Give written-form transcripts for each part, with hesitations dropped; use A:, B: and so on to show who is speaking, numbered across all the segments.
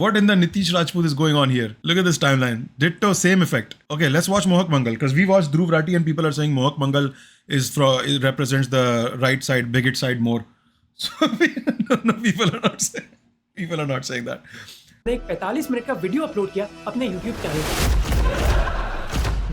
A: What in the Nitish Rajput is going on here? Look at this timeline. Ditto, same effect. Okay, let's watch Mohak Mangal because we watched Dhruv Rathi and people are saying Mohak Mangal it represents the right side, bigot side more. So no, people are not saying that.
B: एक 45 minute का video upload किया अपने YouTube channel पर।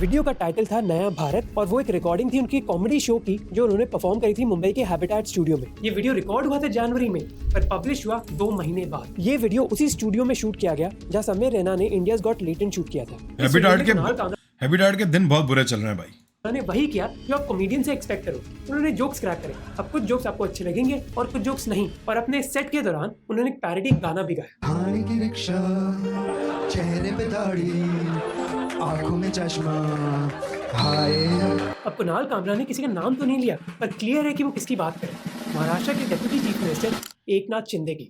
B: Video का title था नया भारत और वो एक रिकॉर्डिंग थी उनकी कॉमेडी शो की जो उन्होंने परफॉर्म करी थी मुंबई के हैबिटेट स्टूडियो में। ये वीडियो रिकॉर्ड हुआ था जनवरी में पर पब्लिश हुआ 2 महीने बाद। ये वीडियो उसी स्टूडियो में शूट किया गया जहाँ समीर रैना ने इंडियाज गॉट लेटेंट शूट किया था।
A: हैबिटेट के दिन बहुत बुरे चल रहे हैं भाई।
B: उन्होंने वही किया जो आप कॉमेडियन से एक्सपेक्ट करो। उन्होंने जोक्स क्रैक करे। अब कुछ जोक्स आपको अच्छे लगेंगे और कुछ जोक्स नहीं। और अपने सेट के दौरान उन्होंने एक पैरोडी गाना भी गाया।
C: हानी की रिक्शा, चेहरे पे दाढ़ी, आंखों में चश्मा, हाय।
B: अब कुणाल कामरा ने किसी का नाम तो नहीं लिया पर क्लियर है कि वो किसकी बात करे। महाराष्ट्र के deputy chief minister Eknath Shinde की।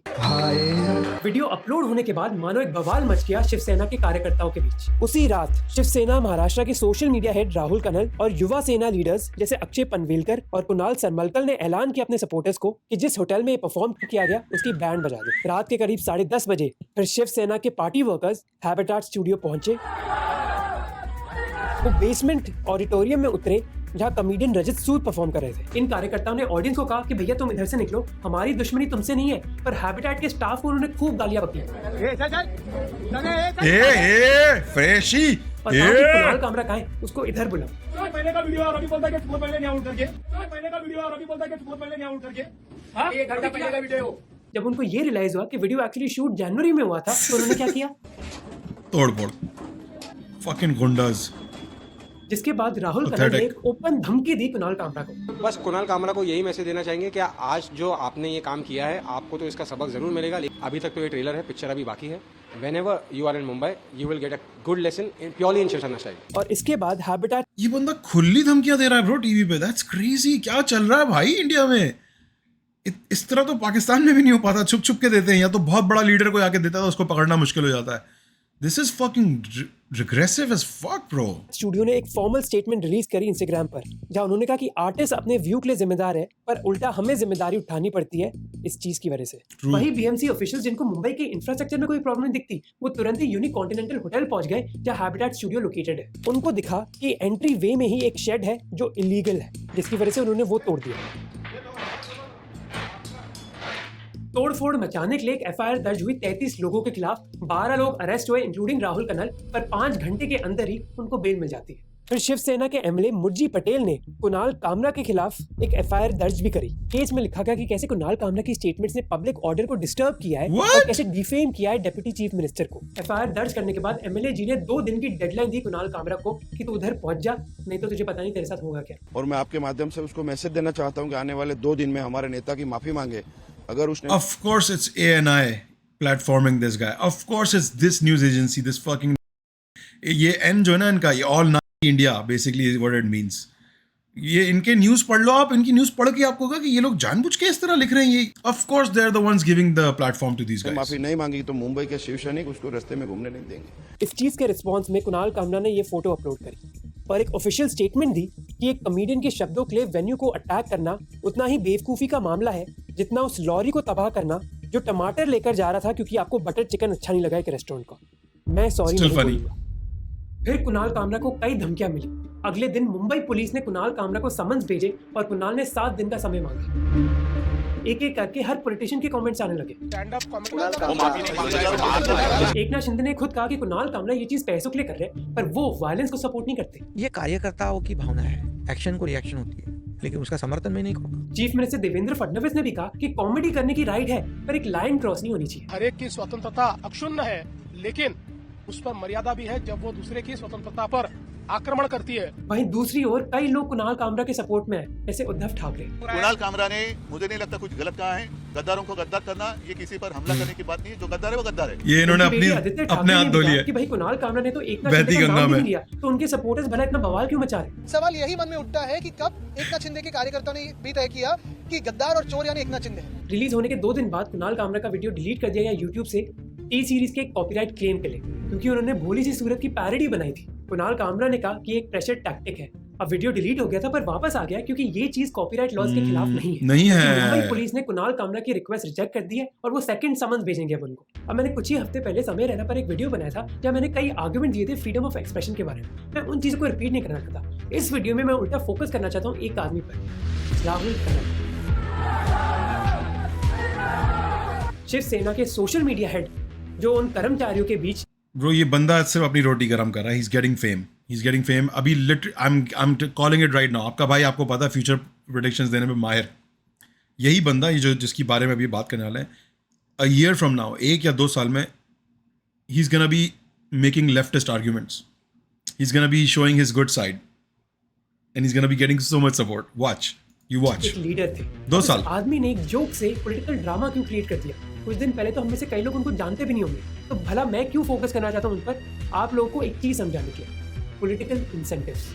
B: वीडियो अपलोड होने के बाद मानो एक बवाल मच गया शिवसेना के कार्यकर्ताओं के बीच। उसी रात शिवसेना महाराष्ट्र के सोशल मीडिया हेड राहुल कनल और युवा सेना लीडर्स जैसे अक्षय पनवेलकर और कुणाल सरमलकर ने ऐलान किया अपने सपोर्टर्स को कि जिस होटल में ये परफॉर्म किया गया उसकी बैंड बजा दो। रात के करीब 10:30 बजे फिर शिवसेना के पार्टी वर्कर्स हैबिटेट स्टूडियो पहुंचे। वो बेसमेंट ऑडिटोरियम में उतरे जहाँ कॉमेडियन रजत सूद परफॉर्म कर रहे थे। इन कार्यकर्ताओं ने ऑडियंस को कहा कि भैया तुम इधर से निकलो, हमारी दुश्मनी तुमसे नहीं है। पर हैबिटेट के स्टाफ को उन्होंने खूब गालियां बकी।
A: फ्रेशी
B: और कहा कि कुणाल कामरा कहाँ है, उसको इधर बुलाओ।
D: पहले का वीडियो अभी बोलता है कि सुबह पहले नहीं आउट करके। पहले का वीडियो अभी बोलता है कि सुबह पहले नहीं आउट करके। हां, ये घंटा पहले का वीडियो।
B: जब उनको ये रियलाइज हुआ कि वीडियो एक्चुअली शूट जनवरी में हुआ था तो उन्होंने क्या किया?
A: तोड़-फोड़। फकिंग गुंडास।
B: जिसके बाद राहुल कनल ने एक ओपन धमकी दी कुणाल कामरा को।
E: बस कुणाल कामरा को यही मैसेज देना चाहेंगे कि आज जो आपने ये काम किया है आपको तो इसका सबक जरूर मिलेगा। अभी तक तो ये ट्रेलर है, पिक्चर अभी बाकी है। Whenever you are in Mumbai, you will get a good lesson purely in Shiv Sena style।
B: और इसके बाद हैबिटेट
A: ये बंदा खुली धमकियां दे रहा है ब्रो टीवी पे। That's crazy. क्या चल रहा है भाई इंडिया में? इस तरह तो पाकिस्तान में भी नहीं हो पाता। छुप छुप के देते हैं या तो बहुत बड़ा लीडर को आके देता है तो उसको पकड़ना मुश्किल हो जाता है। This is fucking regressive as fuck, bro.
B: Studio ने एक फॉर्मल स्टेटमेंट रिलीज करी इंस्टाग्राम पर जहां उन्होंने कहा कि आर्टिस्ट अपने व्यू के लिए जिम्मेदार है पर उल्टा हमें जिम्मेदारी उठानी पड़ती है इस चीज की वजह से। वही बीएमसी ऑफिशियल्स जिनको मुंबई के इंफ्रास्ट्रक्चर में कोई प्रॉब्लम नहीं दिखती वो तुरंत ही यूनिक कॉन्टिनेंटल होटल पहुंच गए जहां हैबिटेट स्टूडियो लोकेटेड है। उनको दिखा कि एंट्री वे में ही एक शेड है जो इलीगल है जिसकी वजह से उन्होंने वो तोड़ दिया। तोड़फोड़ मचाने के लिए एक एफआईआर दर्ज हुई 33 लोगों के खिलाफ। 12 लोग अरेस्ट हुए इंक्लूडिंग राहुल कनल पर 5 घंटे के अंदर ही उनको बेल मिल जाती है। फिर शिवसेना के एमएलए मुर्जी पटेल ने कुणाल कामरा के खिलाफ एक एफआईआर दर्ज भी करी। केस में लिखा गया कि कैसे कुणाल कामरा की स्टेटमेंट्स ने पब्लिक ऑर्डर को डिस्टर्ब किया है और कैसे डिफेम किया है डेप्यूटी चीफ मिनिस्टर को। एफआईआर दर्ज करने के बाद एमएलए जी ने 2 दिन की डेडलाइन दी कुणाल कामरा को कि तू उधर पहुंच जा नहीं तो तुझे पता नहीं तेरे साथ होगा क्या।
F: और मैं आपके माध्यम से उसको मैसेज देना चाहता हूँ कि आने वाले 2 दिन में हमारे नेता की माफी मांगे। अगर उसने
A: Of course it's ANI platforming this guy. Of course it's this news agency, this fucking ये N जो है ना इनका, ये All Night India basically is what it means. ये इनके न्यूज़ पढ़ लो आप। इनकी न्यूज़ पढ़ के आपको होगा कि ये लोग जानबूझ के इस तरह लिख रहे हैं। ये Of course they are the ones giving the platform to these guys.
F: माफी नहीं मांगी तो मुंबई के शिव सैनिक उसको रास्ते में घूमने नहीं देंगे।
B: इस चीज के रिस्पॉन्स में कुणाल कामरा ने ये फोटो अपलोड करी और एक ऑफिशियल स्टेटमेंट दी कि एक कॉमेडियन के शब्दों के लिए वेन्यू को अटैक करना उतना ही बेवकूफी का मामला है जितना उस लॉरी को तबाह करना जो टमाटर लेकर जा रहा था क्योंकि आपको बटर चिकन अच्छा नहीं लगा एक रेस्टोरेंट का। मैं सॉरी नहीं बोलूंगा। फिर कुणाल कामरा को कई धमकियां मिली। अगले दिन मुंबई पुलिस ने कुणाल कामरा को समन्स भेजे और कुणाल ने 7 दिन का समय मांगा। एक एक करके हर पॉलिटिशियन के कमेंट्स आने लगे। एकनाथ शिंदे ने खुद कहा कि कुणाल कामरा ये चीज पैसों के लिए कर रहे हैं पर वो वायलेंस को सपोर्ट नहीं करते।
G: ये कार्यकर्ताओं की भावना है, एक्शन को रिएक्शन होती है लेकिन उसका समर्थन मैं नहीं करूंगा।
B: चीफ मिनिस्टर देवेंद्र फडणवीस ने भी कहा कि कॉमेडी करने की राइट है पर एक लाइन क्रॉस नहीं होनी चाहिए।
D: हर एक की स्वतंत्रता अक्षुण्ण है लेकिन उस पर मर्यादा भी है जब वो दूसरे की स्वतंत्रता पर आक्रमण करती है।
B: वहीं दूसरी ओर कई लोग कुणाल कामरा के सपोर्ट में हैं, जैसे उद्धव ठाकरे।
H: कुणाल कामरा ने मुझे नहीं लगता कुछ गलत कहा है। गद्दारों को गद्दार करना ये किसी पर हमला करने की बात नहीं है। जो गद्दार है वो गद्दार है।
A: ये इन्होंने अपने हाथ धो लिए
B: कि भाई कुणाल कामरा ने तो एकनाथ शिंदे का नाम नहीं लिया तो उनके सपोर्टर्स भला इतना बवाल क्यों मचा रहे?
I: सवाल यही मन में उठता है कि कब एकनाथ शिंदे के कार्यकर्ताओं ने भी तय किया कि गद्दार और चोर यानी एकनाथ शिंदे है।
B: रिलीज होने के 2 दिन बाद कुणाल कामरा का वीडियो डिलीट कर दिया गया यूट्यूब से टी सीरीज के कॉपीराइट क्लेम के लिए क्योंकि उन्होंने भोली सी सूरत की पैरोडी बनाई थी। कुणाल कामरा ने कहा कि एक प्रेशर टैक्टिक है अब वीडियो डिलीट हो गया था पर वापस आ गया क्योंकि ये चीज कॉपीराइट लॉज के खिलाफ नहीं है।
A: नहीं
B: क्योंकि मुंबई
A: है।
B: पुलिस ने कुणाल कामरा की रिक्वेस्ट रिजेक्ट कर दी है और वो सेकंड समन्स भेजेंगे अब उनको। अब मैंने कुछ ही हफ्ते पहले समय रहना पर एक वीडियो बनाया था जहाँ मैंने कई आर्गुमेंट दिए थे फ्रीडम ऑफ एक्सप्रेशन के बारे में। मैं उन चीजों को रिपीट नहीं करना चाहता। इस वीडियो में मैं उल्टा फोकस करना चाहता हूँ एक आदमी पर, राहुल कनक, शिवसेना के सोशल मीडिया हेड, जो उन कर्मचारियों के बीच
A: ब्रो ये बंदा सिर्फ अपनी रोटी गरम कर रहा है। ही इज गेटिंग फेम अभी I am calling it right now. आपका भाई आपको पता है फ्यूचर प्रेडिक्शंस देने में माहिर। यही बंदा ये जो जिसके बारे में अभी बात करने वाला है, अ ईयर फ्रॉम नाउ, 1 या 2 साल में, he is gonna be making leftist arguments, he is gonna be showing his good side and he is gonna be getting so much support. Watch, you watch.
B: एक leader थे।
A: 2
B: इस
A: साल।
B: आदमी ने एक जोक से पॉलिटिकल ड्रामा क्यों create कर दिया? कुछ दिन पहले तो हम में से कई लोग उनको जानते भी नहीं होंगे, तो भला मैं क्यों फोकस करना चाहता हूं उन पर? आप लोगों को एक चीज समझाने के लिए, पॉलिटिकल इंसेंटिव्स।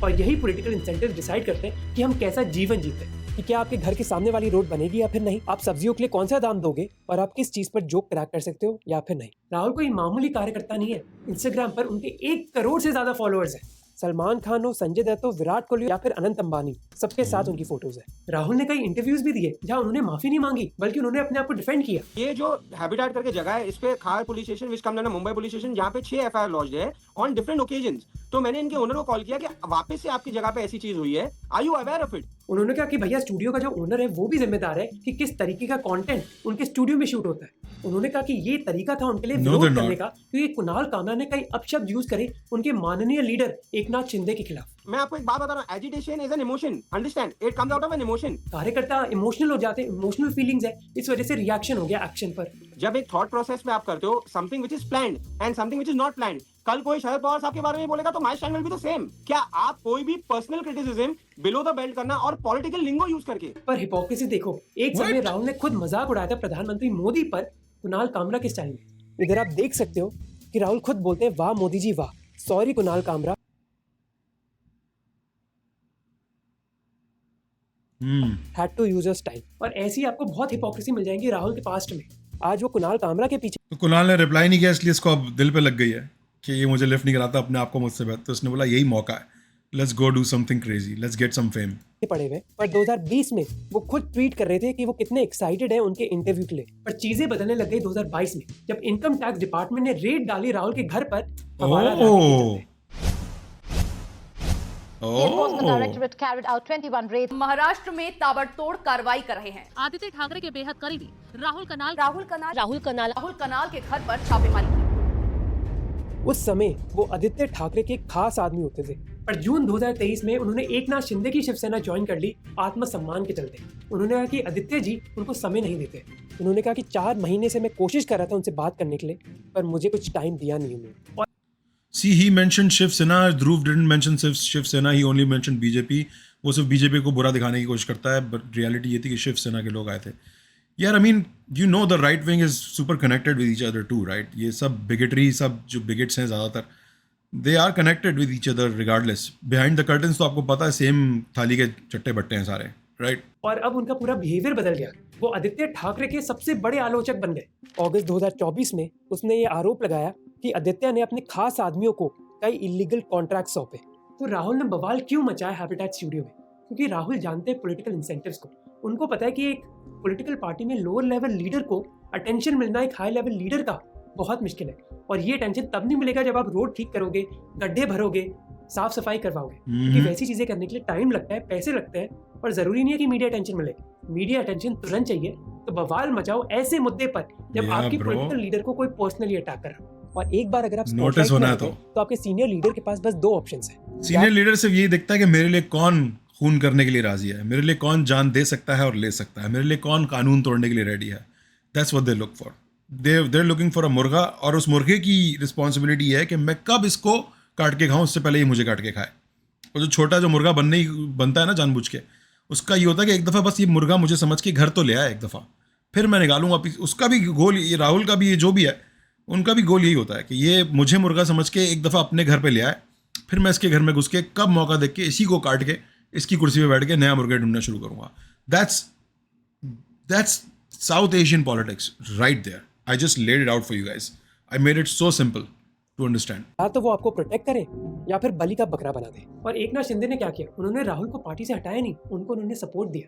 B: और यही पॉलिटिकल इंसेंटिव्स डिसाइड करते हैं कि हम कैसा जीवन जीते हैं, कि क्या आपके घर के सामने वाली रोड बनेगी या फिर नहीं, आप सब्जियों के लिए कौन सा दाम दोगे और आप किस चीज पर जोक क्रैक कर सकते हो या फिर नहीं। राहुल कोई मामूली कार्यकर्ता नहीं है। इंस्टाग्राम पर उनके 1 करोड़ से ज्यादा फॉलोअर्स हैं। सलमान खान हो, संजय दत्त हो, विराट कोहली या फिर अनंत अंबानी, सबके साथ उनकी फोटोज है। राहुल ने कई इंटरव्यूज भी दिए जहां उन्होंने माफी नहीं मांगी बल्कि उन्होंने अपने आप को डिफेंड किया।
G: ये जो हैबिटेट करके जगह है, इस पे खार police station which come Mumbai police station, जहाँ पे 6 एफआईआर लॉन्च है ऑन डिफरेंट ओकेजन्स। तो मैंने इनके ओनर को कॉल किया कि वापस से आपकी जगह पे ऐसी चीज हुई है, are you aware of it?
B: उन्होंने कहा कि भैया स्टूडियो का जो ओनर है वो भी जिम्मेदार है कि किस तरीके का कंटेंट उनके स्टूडियो में शूट होता है। उन्होंने कहा कि ये तरीका था उनके लिए
A: No,
B: विरोध
A: they're
B: करने
A: not.
B: का, क्योंकि कुणाल कामरा ने कई अपशब्द यूज करे उनके माननीय लीडर एकनाथ शिंदे के खिलाफ।
G: मैं आपको एक बात बता रहा हूँ, agitation is an emotion, understand, it comes out of an emotion.
B: कार्यकर्ता इमोशनल हो जाते हैं, इमोशनल फीलिंग्स है, इस वजह से रिएक्शन हो गया एक्शन पर।
G: जब एक थॉट प्रोसेस में आप करते हो something which is planned and something which is not planned, कल कोई शरद पवार साहब के बारे में बोलेगा तो my stand will be the same. क्या आप कोई भी personal criticism below the belt करना और पॉलिटिकल लिंगो यूज करके?
B: पर हिपोक्रेसी देखो, एक समय राहुल ने खुद मजाक उड़ाया था प्रधानमंत्री मोदी पर कुणाल कामरा के स्टाइल में। इधर आप देख सकते हो कि राहुल खुद बोलते हैं, वाह मोदी जी वाह, sorry Kunal Kamra, had to use your style. और ऐसी आपको बहुत हिपोक्रेसी मिल जाएंगी राहुल के पास्ट में। आज वो कुणाल कामरा के पीछे
A: तो कुणाल ने रिप्लाई नहीं किया, इसलिए इसको अब दिल पे लग गई है कि ये मुझे लिफ्ट नहीं कराता अपने आप को मुझसे बेहतर। तो उसने बोला यही मौका है, let's go do something crazy, let's get some fame.
B: पड़े हुए। पर 2020 में वो खुद ट्वीट कर रहे थे कि वो कितने एक्साइटेड हैं उनके इंटरव्यू के लिए। पर चीजें बदलने लग गई 2022 में, जब इनकम टैक्स डिपार्टमेंट ने रेड डाली राहुल के घर पर हवाला लाने के चलते।
J: Enforcement Directorate carried out 21 raids.
K: Maharashtra में ताबड़तोड़ कार्रवाई कर रहे हैं।
J: आदित्य ठाकरे के बेहद करीबी राहुल कनाल
K: के घर पर छापेमारी की।
B: उस समय वो आदित्य ठाकरे के खास आदमी होते थे। पर जून 2023 में उन्होंने एकनाथ शिंदे की शिवसेना ज्वाइन कर ली आत्मसम्मान के चलते। उन्होंने कहा कि आदित्य जी उनको समय नहीं देते। उन्होंने कहा कि 4 महीने से मैं कोशिश कर रहा था उनसे बात करने के लिए, पर मुझे कुछ टाइम दिया नहीं उन्होंने। और
A: See, he mentioned Shiv Sena. Dhruv didn't mention Shiv Sena. He only mentioned BJP. वो सिर्फ बीजेपी को बुरा दिखाने की कोशिश करता है, बट रियलिटी ये थी कि शिव सेना के लोग आए थे। यार, I mean, you know the right wing is super connected with each other too, right? ये सब बिगेटरी, सब जो बिगेट्स हैं ज़्यादातर, they are connected with each other regardless. Behind the curtains तो आपको पता है सेम थाली के चट्टे बट्टे हैं सारे, राइट?
B: और अब उनका पूरा बिहेवियर बदल गया। वो आदित्य ठाकरे के सबसे बड़े आलोचक बन गए। अगस्त 2024 में उसने ये आरोप लगाया कि आदित्य ने अपने खास आदमियों को कई इलीगल कॉन्ट्रैक्ट सौंपे। तो राहुल ने बवाल क्यों मचाया हैबिटेट स्टूडियो में? क्योंकि राहुल जानते हैं पॉलिटिकल इंसेंटिव्स को। उनको पता है कि एक पॉलिटिकल पार्टी में लोअर लेवल लीडर को अटेंशन मिलना एक हाई लेवल लीडर का बहुत मुश्किल है। और ये टेंशन तब नहीं मिलेगा जब आप रोड ठीक करोगे, गड्ढे भरोगे, साफ सफाई करवाओगे। क्योंकि वैसी चीजें करने के लिए टाइम लगता है, पैसे लगते हैं, और जरूरी नहीं है कि मीडिया अटेंशन मिले। मीडिया अटेंशन तुरंत चाहिए, तो बवाल मचाओ ऐसे मुद्दे पर जब आपकी पॉलिटिकल लीडर को कोई पर्सनली अटैक कर रहा हो। और एक बार अगर आप
A: नोटिस होना है
B: तो आपके सीनियर लीडर के पास बस 2 ऑप्शंस हैं।
A: सीनियर लीडर सिर्फ यही देखता है कि मेरे लिए कौन खून करने के लिए राजी है, मेरे लिए कौन जान दे सकता है और ले सकता है, मेरे लिए कौन कानून तोड़ने के लिए रेडी है। That's what they look for. There looking for a मुर्गा, और उस मुर्गे की रिस्पॉन्सिबिलिटी है कि मैं कब इसको काट के खाऊं, उससे पहले ही मुझे काट के खाए। और जो छोटा जो मुर्गा बनता है ना जानबूझ के, उसका ये होता है कि एक दफ़ा बस ये मुर्गा मुझे समझ के घर तो ले आया एक दफ़ा, फिर मैं निकालूंगा। उसका भी गोल, ये राहुल का भी, ये जो भी है, उनका भी गोल यही होता है कि ये मुझे मुर्गा समझ के एक दफ़ा अपने घर पे ले आए, फिर मैं इसके घर में घुस के कब मौका देख के इसी को काट के इसकी कुर्सी पे बैठ के नया मुर्गा ढूंढना शुरू करूँगा। That's South Asian politics right there. I just laid it out for you guys. I made it so simple. to understand.
B: या तो वो आपको प्रोटेक्ट करे या फिर बलि का बकरा बना दे। और एकनाथ शिंदे ने क्या किया, उन्होंने राहुल को पार्टी से हटाया नहीं, उनको उन्होंने सपोर्ट दिया।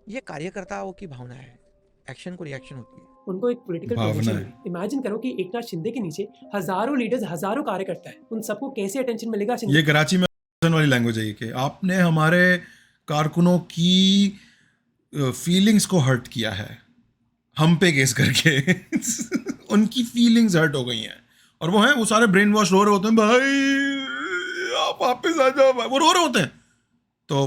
L: ये कार्यकर्ताओं की भावना है, एक्शन को रिएक्शन होती है।
B: उनको एक पॉलिटिकल पोजीशन। इमेजिन करो कि एकनाथ शिंदे के नीचे हजारों लीडर्स, हजारों कार्यकर्ता है, उन सबको कैसे अटेंशन मिलेगा?
A: ये कराची में वाली लैंग्वेज है ये कि आपने हमारे कारकुनों की फीलिंग्स को हर्ट किया है हम पे केस करके। उनकी फीलिंग्स हर्ट हो गई हैं और वो हैं, वो सारे ब्रेन वॉश रो रहे होते हैं, भाई आप वापस आ जाओ, वो रो रहे होते हैं। तो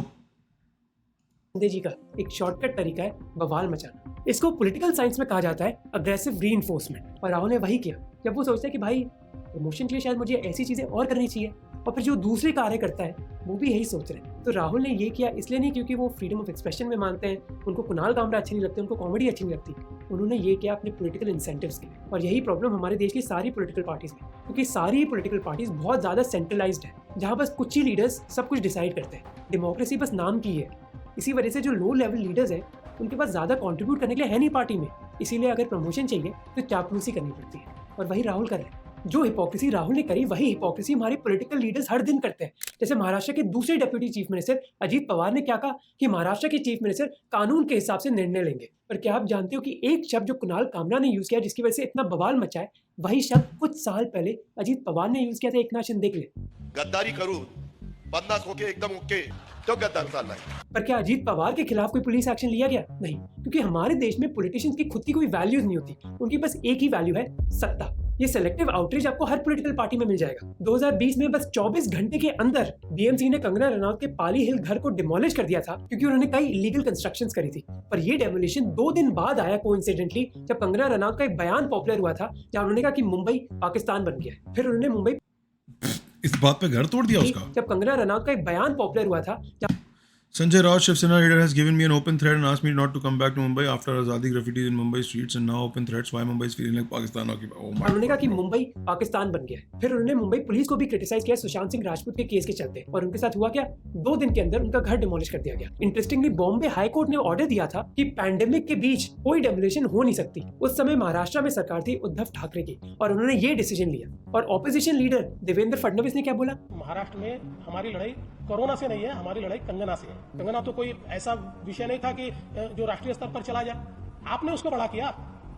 B: शिंदे जी का एक शॉर्टकट तरीका है बवाल मचाना। इसको पॉलिटिकल साइंस में कहा जाता है अग्रेसिव रीइंफोर्समेंट। और राहुल ने वही किया। जब वो सोचता है कि भाई प्रमोशन के लिए शायद मुझे ऐसी चीजें और करनी चाहिए, और फिर जो दूसरे कार्य करता है वो भी यही सोच रहे हैं। तो राहुल ने ये किया इसलिए नहीं क्योंकि वो फ्रीडम ऑफ एक्सप्रेशन में मानते हैं, उनको कुणाल कामरा अच्छे नहीं लगते, उनको कॉमेडी अच्छी नहीं लगती। उन्होंने ये किया अपने पॉलिटिकल इंसेंटिव्स के लिए। और यही प्रॉब्लम हमारे देश की सारी पॉलिटिकल पार्टीज में, क्योंकि सारी पॉलिटिकल पार्टीज बहुत ज़्यादा सेंट्रलाइज्ड है, जहाँ बस कुछ ही लीडर्स सब कुछ डिसाइड करते हैं। डेमोक्रेसी बस नाम की है। इसी वजह से जो लो लेवल लीडर्स हैं उनके पास ज़्यादा कंट्रीब्यूट करने के लिए है नहीं पार्टी में। इसीलिए अगर प्रमोशन चाहिए तो चापलूसी करनी पड़ती है, और वही राहुल कर रहे हैं। जो हिपोक्रेसी राहुल ने करी वही हिपोक्रेसी हमारे पॉलिटिकल लीडर्स हर दिन करते हैं। जैसे महाराष्ट्र के दूसरे deputy chief minister Ajit Pawar ने क्या कहा कि महाराष्ट्र के चीफ मिनिस्टर कानून के हिसाब से निर्णय लेंगे। पर क्या आप जानते हो कि एक शब्द जो कुणाल कामरा ने यूज किया जिसकी वजह से इतना बवाल मचा है, वही शब्द कुछ साल पहले अजीत पवार ने यूज किया था एकनाथ शिंदे के लिए।
H: गद्दारी करूं बदमाश होके एकदम ओके तो गद्दार साला है।
B: पर क्या अजीत पवार के खिलाफ कोई पुलिस एक्शन लिया गया? नहीं, क्योंकि हमारे देश में पॉलिटिशियंस की खुद की कोई वैल्यूज नहीं होती। उनकी बस एक ही वैल्यू है, सत्ता। ये सेलेक्टिव आउटरीच आपको हर पॉलिटिकल पार्टी में मिल जाएगा। 2020 में बस 24 घंटे के अंदर बीएमसी ने कंगना रनौत के पाली हिल घर को डिमोलिश कर दिया था, क्योंकि उन्होंने कई इलीगल कंस्ट्रक्शंस करी थी। पर ये डेमोलिशन 2 दिन बाद आया कोइंसिडेंटली, जब कंगना रनौत का एक बयान पॉपुलर हुआ था जहां उन्होंने कहा कि मुंबई पाकिस्तान बन गया है। फिर उन्होंने मुंबई
A: इस बात पे घर तोड़ दिया उसका।
B: जब कंगना रनौत का एक बयान पॉपुलर हुआ था,
A: Sanjay Raut, Shiv Sena leader, has given me an open threat and asked me not to come back to Mumbai after Azadi graffitis in Mumbai streets and now open threats why Mumbai is feeling like Pakistan occupied. Oh my.
B: उन्होंने कहा कि मुंबई पाकिस्तान बन गया है। फिर उन्होंने Mumbai police को भी क्रिटिसाइज किया सुशांत सिंह राजपूत के केस के चलते, और उनके साथ हुआ क्या, 2 दिन के अंदर उनका घर डिमोलिश कर दिया गया। इंटरेस्टिंगली बॉम्बे हाई कोर्ट ने ऑर्डर दिया था कि पैंडेमिक के बीच कोई डेमोलिशन हो नहीं सकती। उस समय महाराष्ट्र में सरकार थी उद्धव ठाकरे की, और उन्होंने ये डिसीजन लिया। और ऑपोजिशन लीडर देवेंद्र फडणवीस ने क्या बोला?
D: महाराष्ट्र में हमारी लड़ाई कोरोना से नहीं है, हमारी लड़ाई कंगना से है। कंगना तो कोई ऐसा विषय नहीं था कि जो राष्ट्रीय स्तर पर चला जाए। आपने उसको बड़ा किया,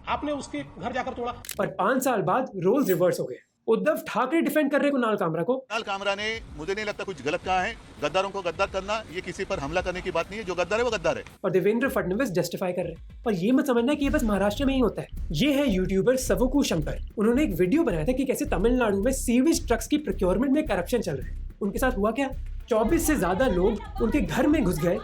D: आपने उसके घर जाकर तोड़ा।
B: पर 5 साल बाद रोल्स रिवर्स हो गए। उद्धव ठाकरे डिफेंड कर रहे कुणाल कामरा को।
H: कुणाल कामरा ने, मुझे नहीं लगता कुछ गलत कहा है। गद्दारों को गद्दार करना ये किसी पर हमला करने की बात नहीं है। जो गद्दार है वो गद्दार है।
B: और देवेंद्र फडणवीस जस्टिफाई कर रहे हैं। पर ये मत समझना कि ये बस महाराष्ट्र में ही होता है। ये है यूट्यूबर सवुकु शंकर। उन्होंने एक वीडियो बनाया था कि कैसे तमिलनाडु में सीवेज ट्रक्स की प्रोक्योरमेंट में करप्शन चल रहा है। उनके साथ हुआ क्या, 24 से ज्यादा लोग उनके घर में घुस गए।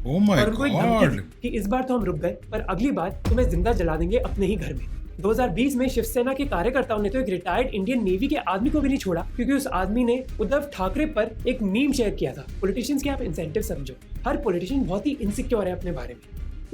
A: Oh my
B: और उनको एक धमकी दी कि इस बार तो हम रुक गए, पर अगली बार तुम्हें जिंदा जला देंगे अपने ही घर में। 2020 में शिवसेना के कार्यकर्ताओं ने तो एक रिटायर्ड इंडियन नेवी के आदमी को भी नहीं छोड़ा, क्योंकि उस आदमी ने उद्धव ठाकरे पर एक मीम शेयर किया था। पॉलिटिशियंस के आप इंसेंटिव समझो। हर पॉलिटिशियन बहुत ही इनसिक्योर है अपने बारे में,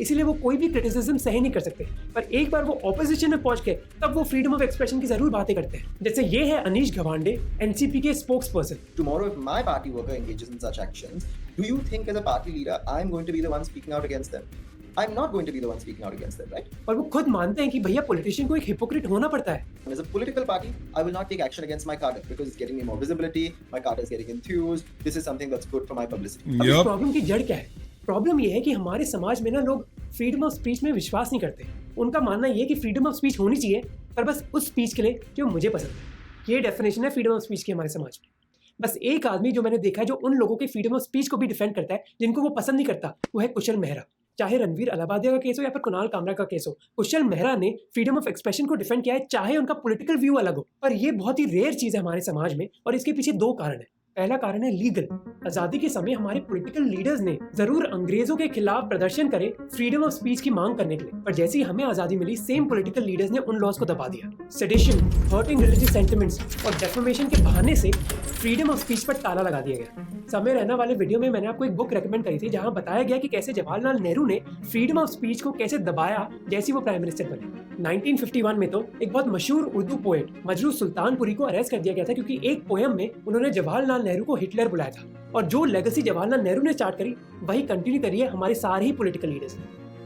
B: इसीलिए वो कोई भी क्रिटिसिज्म सही नहीं कर सकते। पर एक बार वो ऑपोजिशन में पहुंच गए तब वो फ्रीडम ऑफ एक्सप्रेशन की जरूर बातें करते हैं। जैसे ये है अनीश गवांडे, एनसीपी के spokes person.
M: Tomorrow if my party worker engages in such actions, do you think as a party leader I'm going to be the one speaking out against them? I'm not going to be the one speaking out against them, right?
B: और वो खुद मानते हैं कि भैया politician को एक hypocrite होना पड़ता है।
M: As a political party, I will not take action against my cadre because it's getting me more visibility, my cadre is getting enthused, this is something that's good for my publicity.
B: अब इस problem की जड़ क्या है? Problem ये है कि हमारे समाज में ना लोग फ्रीडम ऑफ स्पीच में विश्वास नहीं करते। उनका मानना ये है कि फ्रीडम ऑफ स्पीच होनी चाहिए, पर बस उस स्पीच के लिए जो मुझे पसंद है। ये डेफिनेशन है फ्रीडम ऑफ स्पीच की हमारे समाज में। बस एक आदमी जो मैंने देखा है जो उन लोगों के फ्रीडम ऑफ स्पीच को भी डिफेंड करता है जिनको वो पसंद नहीं करता, वो है कुशल मेहरा। चाहे रणवीर अलाहाबादिया का केस हो या फिर कुणाल कामरा का केस हो, कुशल मेहरा ने फ्रीडम ऑफ एक्सप्रेशन को डिफेंड किया है, चाहे उनका पॉलिटिकल व्यू अलग हो। पर ये बहुत ही रेयर चीज है हमारे समाज में, और इसके पीछे 2 कारण है। पहला कारण है लीगल। आजादी के समय हमारे पॉलिटिकल लीडर्स ने जरूर अंग्रेजों के खिलाफ प्रदर्शन करे फ्रीडम ऑफ स्पीच की मांग करने के लिए, पर जैसे ही हमें आजादी मिली सेम पॉलिटिकल लीडर्स ने उन लॉज को दबा दिया। सेडिशन, हर्टिंग रिलीजियस सेंटिमेंट्स और डेफेमेशन के बहाने से फ्रीडम ऑफ स्पीच पर ताला लगा दिया गया। समय रहना वाले वीडियो में मैंने आपको एक बुक रेकमेंड करी थी जहां बताया गया कि कैसे जवाहरलाल नेहरू ने फ्रीडम ऑफ स्पीच को कैसे दबाया जैसे वो प्राइम मिनिस्टर बने। 1951 में तो एक बहुत मशहूर उर्दू पोएट मजरू सुल्तानपुरी को अरेस्ट कर दिया गया था, क्योंकि एक पोएम में उन्होंने जवाहरलाल नेहरू को हिटलर बुलाया था। और जो लेगेसी जवाहरलाल नेहरू ने स्टार्ट करी वही कंटिन्यू करी है हमारे सारे ही पॉलिटिकल लीडर्स।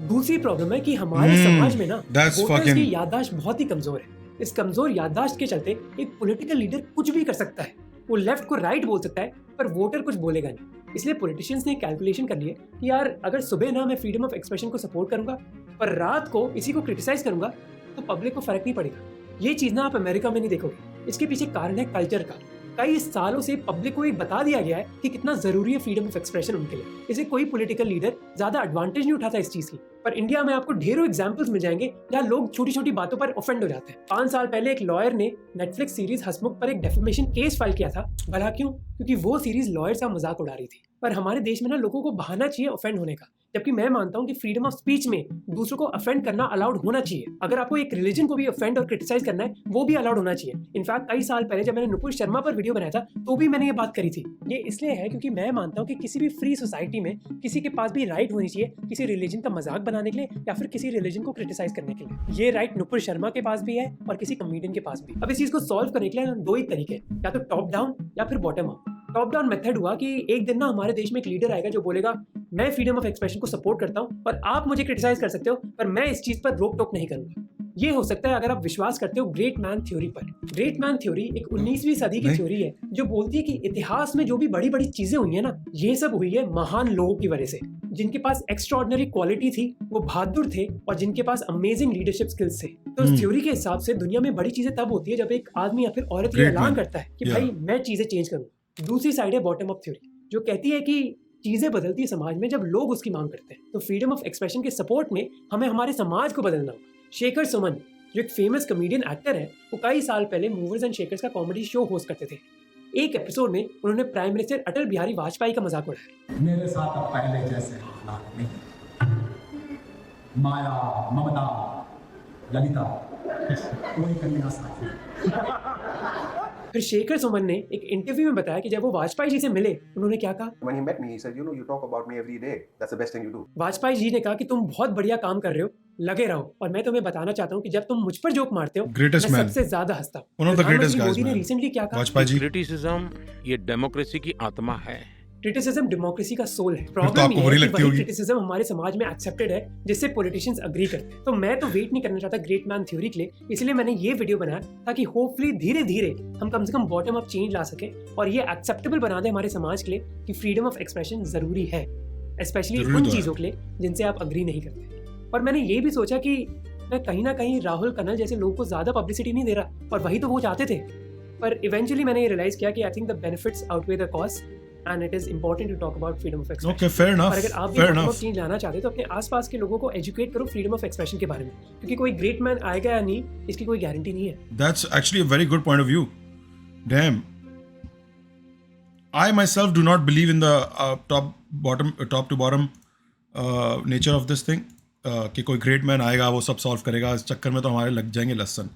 B: दूसरी प्रॉब्लम है कि हमारे समाज में ना वोटर्स की याददाश्त बहुत ही कमजोर है। इस कमजोर याददाश्त के चलते एक पॉलिटिकल लीडर कुछ भी कर सकता है। वो लेफ्ट को राइट बोल सकता है पर वोटर कुछ बोलेगा नहीं। इसलिए पॉलिटिशियंस ने कैलकुलेशन कर लिया कि यार अगर सुबह ना मैं फ्रीडम ऑफ एक्सप्रेशन को सपोर्ट करूंगा पर रात को इसी को क्रिटिसाइज करूंगा तो पब्लिक को फर्क नहीं पड़ेगा। ये चीज ना आप अमेरिका में नहीं देखोगे। इसके पीछे कारण है कल्चर का। कई सालों से पब्लिक को ये बता दिया गया है कि कितना जरूरी है फ्रीडम ऑफ एक्सप्रेशन उनके लिए। इसे कोई पॉलिटिकल लीडर ज्यादा एडवांटेज नहीं उठाता इस चीज की। पर इंडिया में आपको ढेरों एग्जांपल्स मिल जाएंगे जहाँ लोग छोटी छोटी बातों पर ऑफेंड हो जाते हैं। 5 साल पहले एक लॉयर ने नेटफ्लिक्स सीरीज हंसमुख पर एक डेफेमेशन केस फाइल किया था। भला क्यों? क्योंकि वो सीरीज लॉयर्स का मजाक उड़ा रही थी। पर हमारे देश में ना लोगों को बहाना चाहिए ऑफेंड होने का, जबकि मैं मानता हूँ कि फ्रीडम ऑफ स्पीच में दूसरों को ऑफेंड करना अलाउड होना चाहिए। अगर आपको एक रिलीजन को भी ऑफेंड और क्रिटिसाइज करना है वो भी अलाउड होना चाहिए। इनफैक्ट कई साल पहले जब मैंने नुपुर शर्मा पर वीडियो बनाया था तो भी मैंने ये बात करी थी। ये इसलिए है क्योंकि मैं मानता हूँ कि किसी भी फ्री सोसाइटी में किसी के पास भी राइट होनी चाहिए किसी रिलीजन का मजाक बनाने के लिए या फिर किसी रिलीजन को क्रिटिसाइज करने के लिए। ये राइट नुपुर शर्मा के पास भी है और किसी कॉमेडियन के पास भी। अब इस चीज को सॉल्व करने के लिए दो ही तरीके, या तो टॉप डाउन या फिर bottom up. Top down method हुआ कि एक दिन ना हमारे देश में एक लीडर आएगा जो बोलेगा मैं फ्रीडम ऑफ एक्सप्रेशन को सपोर्ट करता हूँ और आप मुझे क्रिटिसाइज कर सकते हो पर मैं इस चीज पर रोक टोक नहीं करूंगा। ये हो सकता है अगर आप विश्वास करते हो ग्रेट मैन थ्योरी पर। ग्रेट मैन थ्योरी एक 19वीं सदी की थ्योरी है जो बोलती है कि इतिहास में जो भी बड़ी बड़ी चीजें हुई है ना ये सब हुई है महान लोगों की वजह से, जिनके पास एक्स्ट्राऑर्डिनरी क्वालिटी थी, वो बहादुर थे और जिनके पास अमेजिंग लीडरशिप स्किल्स थे। तो इस थ्योरी के हिसाब से दुनिया में बड़ी चीजें तब होती है जब एक आदमी या फिर औरत ये ऐलान करता है कि भाई मैं चीजें चेंज करूंगा। दूसरी साइड है बॉटम अप थ्योरी जो कहती है कि चीजें बदलती है समाज में जब लोग उसकी मांग करते हैं। तो फ्रीडम ऑफ एक्सप्रेशन के सपोर्ट में हमें हमारे समाज को बदलना होगा। शेखर सुमन जो एक फेमस कॉमेडियन एक्टर है वो कई साल पहले मूवर्स एंड शेकर्स का कॉमेडी शो होस्ट करते थे। एक एपिसोड में उन्होंने प्राइम मिनिस्टर अटल बिहारी वाजपेयी का मजाक उड़ाया।
N: मेरे साथ अब पहले जैसे हालात नहीं, माया ममता ललिता कोई कन्या साथी।
B: फिर शेखर सुमन ने एक इंटरव्यू में बताया कि जब वो वाजपेयी जी से मिले उन्होंने क्या कहा।
O: When he met me, he said, "You know, you talk about me every day. That's the best thing you do."
B: Vajpayee ji ने कहा कि तुम बहुत बढ़िया काम कर रहे हो, लगे रहो। और मैं तुम्हें बताना चाहता हूँ कि जब तुम मुझ पर जोक मारते हो मैं सबसे ज्यादा हंसता हूँ।
A: One of the greatest guys,
B: Modi ने रिसेंटली क्या कहा?
P: क्रिटिसिज्म ये डेमोक्रेसी की आत्मा है।
B: क्रिटिसिज्म डेमोक्रेसी का सोल है। प्रॉब्लम ये है कि वही क्रिटिसिज्म हमारे समाज में एक्सेप्टेड है जिससे पॉलिटिशियंस एग्री करते हैं। तो मैं तो वेट नहीं करना चाहता ग्रेट मैन थ्योरी के लिए, इसलिए मैंने ये वीडियो बनाया ताकि होपफुली धीरे धीरे हम कम से कम बॉटम अप चेंज ला सके और ये एक्सेप्टेबल बना दे हमारे समाज के लिए कि फ्रीडम ऑफ एक्सप्रेशन जरूरी है, स्पेशली उन चीजों के लिए जिनसे आप अग्री नहीं करते। और मैंने ये भी सोचा कि मैं कहीं ना कहीं राहुल कनल जैसे लोगों को ज्यादा पब्लिसिटी नहीं दे रहा और वही तो वो चाहते थे। पर इवेंचुअली मैंने ये रियलाइज किया कि I think the benefits outweigh the cost and it is important to talk about freedom of expression.
A: Okay, fair enough.
B: और अगर आप भी freedom of change लाना चाहते हो तो अपने आसपास के लोगों को एजुकेट करो freedom of expression के बारे में, क्योंकि कोई great man आएगा या नहीं इसकी कोई गारंटी नहीं है।
A: That's actually a very good point of view. Damn. I myself do not believe in the top to bottom nature of this thing. कि कोई great man आएगा वो सब solve करेगा, इस चक्कर में तो हमारे लग जाएंगे लसन।